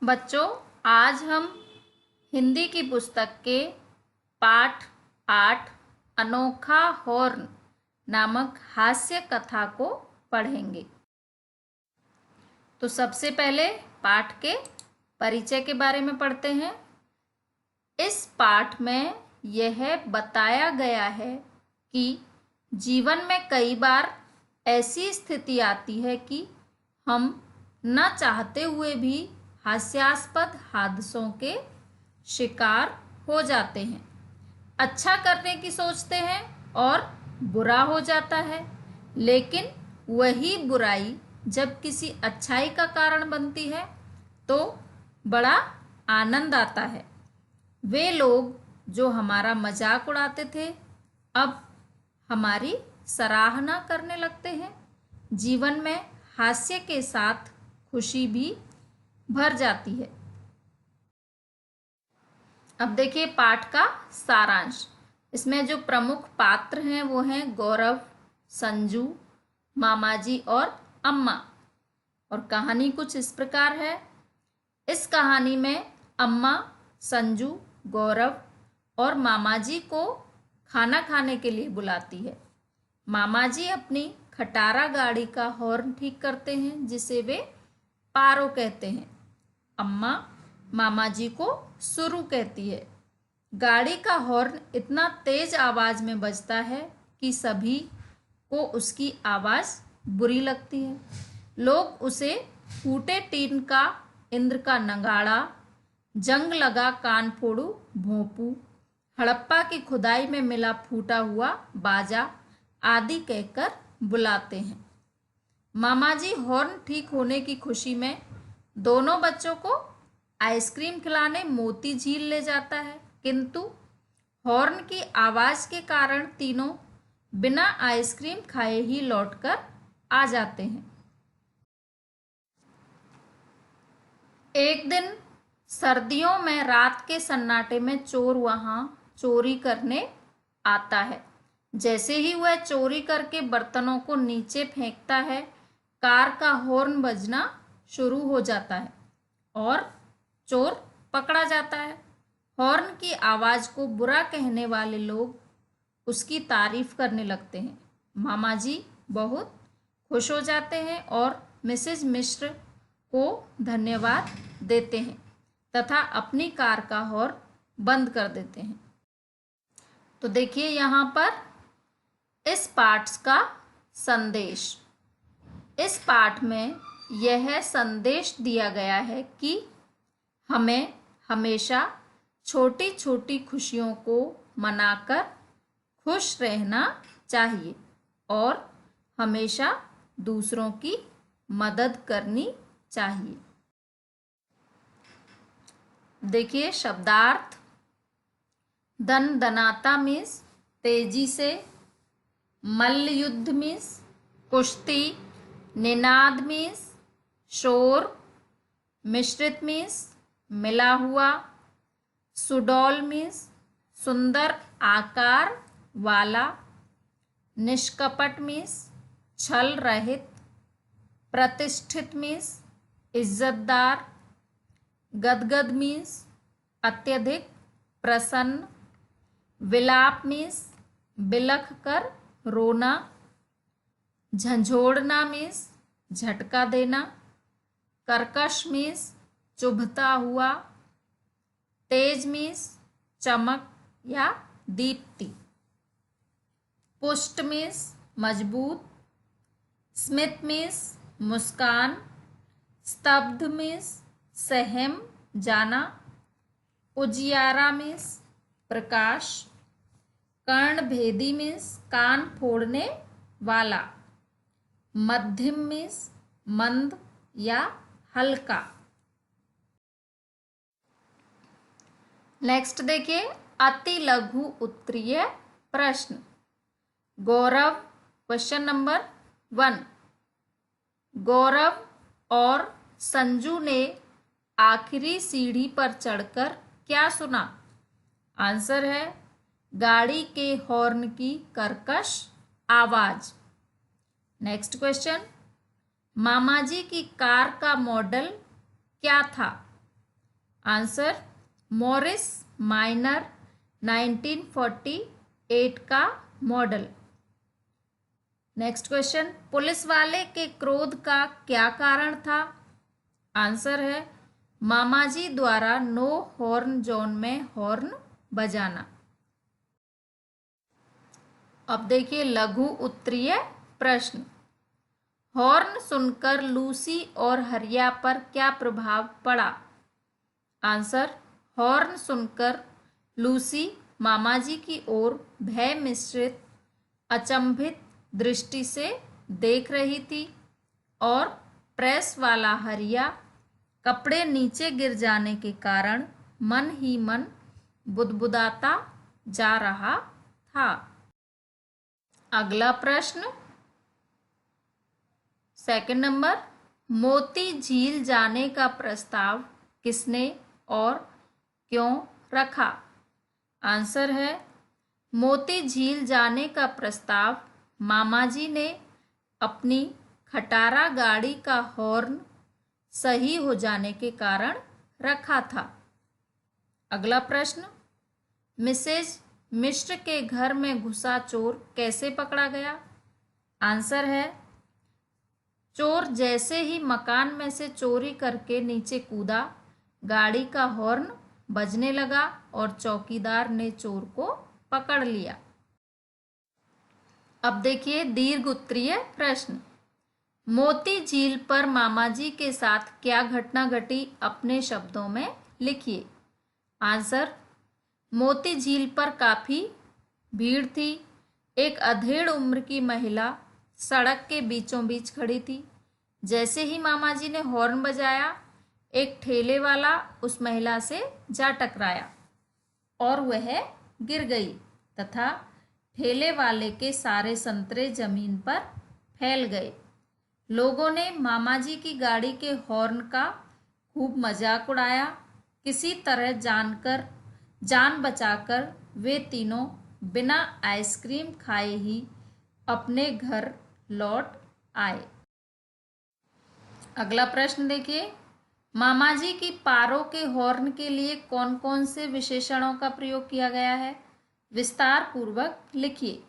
बच्चों, आज हम हिंदी की पुस्तक के पाठ 8 अनोखा हॉर्न नामक हास्य कथा को पढ़ेंगे। तो सबसे पहले पाठ के परिचय के बारे में पढ़ते हैं। इस पाठ में यह बताया गया है कि जीवन में कई बार ऐसी स्थिति आती है कि हम न चाहते हुए भी हास्यास्पद हादसों के शिकार हो जाते हैं। अच्छा करने की सोचते हैं और बुरा हो जाता है, लेकिन वही बुराई जब किसी अच्छाई का कारण बनती है तो बड़ा आनंद आता है। वे लोग जो हमारा मजाक उड़ाते थे अब हमारी सराहना करने लगते हैं। जीवन में हास्य के साथ खुशी भी भर जाती है। अब देखिए पाठ का सारांश। इसमें जो प्रमुख पात्र हैं वो हैं गौरव, संजू, मामाजी और अम्मा। और कहानी कुछ इस प्रकार है। इस कहानी में अम्मा संजू, गौरव और मामाजी को खाना खाने के लिए बुलाती है। मामाजी अपनी खटारा गाड़ी का हॉर्न ठीक करते हैं जिसे वे पारो कहते हैं। अम्मा मामाजी को सुरु कहती है। गाड़ी का हॉर्न इतना तेज आवाज में बजता है कि सभी को उसकी आवाज बुरी लगती है। लोग उसे फूटे टीन का इंद्र का नगाड़ा, जंग लगा कान फोड़ू भोंपू, हड़प्पा की खुदाई में मिला फूटा हुआ बाजा आदि कहकर बुलाते हैं। मामाजी हॉर्न ठीक होने की खुशी में दोनों बच्चों को आइसक्रीम खिलाने मोती झील ले जाता है, किंतु हॉर्न की आवाज के कारण तीनों बिना आइसक्रीम खाए ही लौटकर आ जाते हैं। एक दिन सर्दियों में रात के सन्नाटे में चोर वहां चोरी करने आता है। जैसे ही वह चोरी करके बर्तनों को नीचे फेंकता है, कार का हॉर्न बजना शुरू हो जाता है और चोर पकड़ा जाता है। हॉर्न की आवाज को बुरा कहने वाले लोग उसकी तारीफ करने लगते हैं। मामाजी बहुत खुश हो जाते हैं और मिसेज मिश्र को धन्यवाद देते हैं तथा अपनी कार का हॉर्न बंद कर देते हैं। तो देखिए यहाँ पर इस पाठ का संदेश। इस पाठ में यह संदेश दिया गया है कि हमें हमेशा छोटी छोटी खुशियों को मनाकर खुश रहना चाहिए और हमेशा दूसरों की मदद करनी चाहिए। देखिए शब्दार्थ। दन दनाता मीन्स तेजी से, मल्ल युद्ध मीन्स कुश्ती, निनाद मीन्स शोर, मिश्रित मीन्स मिला हुआ, सुडौल मीन्स सुंदर आकार वाला, निष्कपट मीन्स छल रहित, प्रतिष्ठित मीन्स इज्जतदार, गदगद मीन्स अत्यधिक प्रसन्न, विलाप मीन्स बिलख कर रोना, झंझोड़ना मीन्स झटका देना, कर्कश मीन्स चुभता हुआ, तेज मीन्स चमक या दीप्ति, पुष्ट मीन्स मजबूत, स्मित मीन्स मुस्कान, स्तब्ध मीन्स सहम जाना, उजियारा मीन्स प्रकाश, कर्णभेदी मीन्स कान फोड़ने वाला, मध्यम मीन्स मंद या हल्का। नेक्स्ट देखिए अति लघु उत्तरीय प्रश्न। गौरव, क्वेश्चन नंबर 1। गौरव और संजू ने आखिरी सीढ़ी पर चढ़कर क्या सुना? आंसर है गाड़ी के हॉर्न की कर्कश आवाज। Next question. मामाजी की कार का मॉडल क्या था? आंसर मॉरिस माइनर 1948 का मॉडल। नेक्स्ट क्वेश्चन, पुलिस वाले के क्रोध का क्या कारण था? आंसर है मामाजी द्वारा नो हॉर्न जोन में हॉर्न बजाना। अब देखिए लघु उत्तरीय प्रश्न। हॉर्न सुनकर लूसी और हरिया पर क्या प्रभाव पड़ा? आंसर, हॉर्न सुनकर लूसी मामाजी की ओर भय मिश्रित अचंभित दृष्टि से देख रही थी और प्रेस वाला हरिया कपड़े नीचे गिर जाने के कारण मन ही मन बुदबुदाता जा रहा था। अगला प्रश्न, सेकंड नंबर, मोती झील जाने का प्रस्ताव किसने और क्यों रखा? आंसर है मोती झील जाने का प्रस्ताव मामाजी ने अपनी खटारा गाड़ी का हॉर्न सही हो जाने के कारण रखा था। अगला प्रश्न, मिसेज मिश्र के घर में घुसा चोर कैसे पकड़ा गया? आंसर है चोर जैसे ही मकान में से चोरी करके नीचे कूदा, गाड़ी का हॉर्न बजने लगा और चौकीदार ने चोर को पकड़ लिया। अब देखिए दीर्घ उत्तरीय प्रश्न। मोती झील पर मामाजी के साथ क्या घटना घटी, अपने शब्दों में लिखिए। आंसर, मोती झील पर काफी भीड़ थी। एक अधेड़ उम्र की महिला सड़क के बीचों बीच खड़ी थी। जैसे ही मामाजी ने हॉर्न बजाया, एक ठेले वाला उस महिला से जा टकराया और वह गिर गई तथा ठेले वाले के सारे संतरे जमीन पर फैल गए। लोगों ने मामाजी की गाड़ी के हॉर्न का खूब मजाक उड़ाया। किसी तरह जान बचाकर वे तीनों बिना आइसक्रीम खाए ही अपने घर लौट आए। अगला प्रश्न देखिए, मामाजी की पारों के हॉर्न के लिए कौन कौन से विशेषणों का प्रयोग किया गया है? विस्तार पूर्वक लिखिए।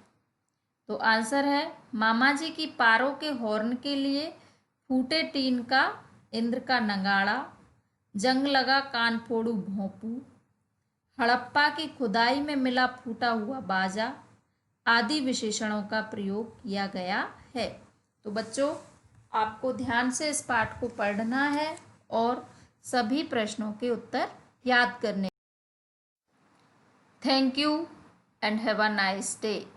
तो आंसर है मामाजी की पारों के हॉर्न के लिए फूटे टीन का इंद्र का नगाड़ा, जंग लगा कान फोड़ू भोंपू, हड़प्पा की खुदाई में मिला फूटा हुआ बाजा आदि विशेषणों का प्रयोग किया गया है। तो बच्चों, आपको ध्यान से इस पाठ को पढ़ना है और सभी प्रश्नों के उत्तर याद करने। Thank you and have a nice day.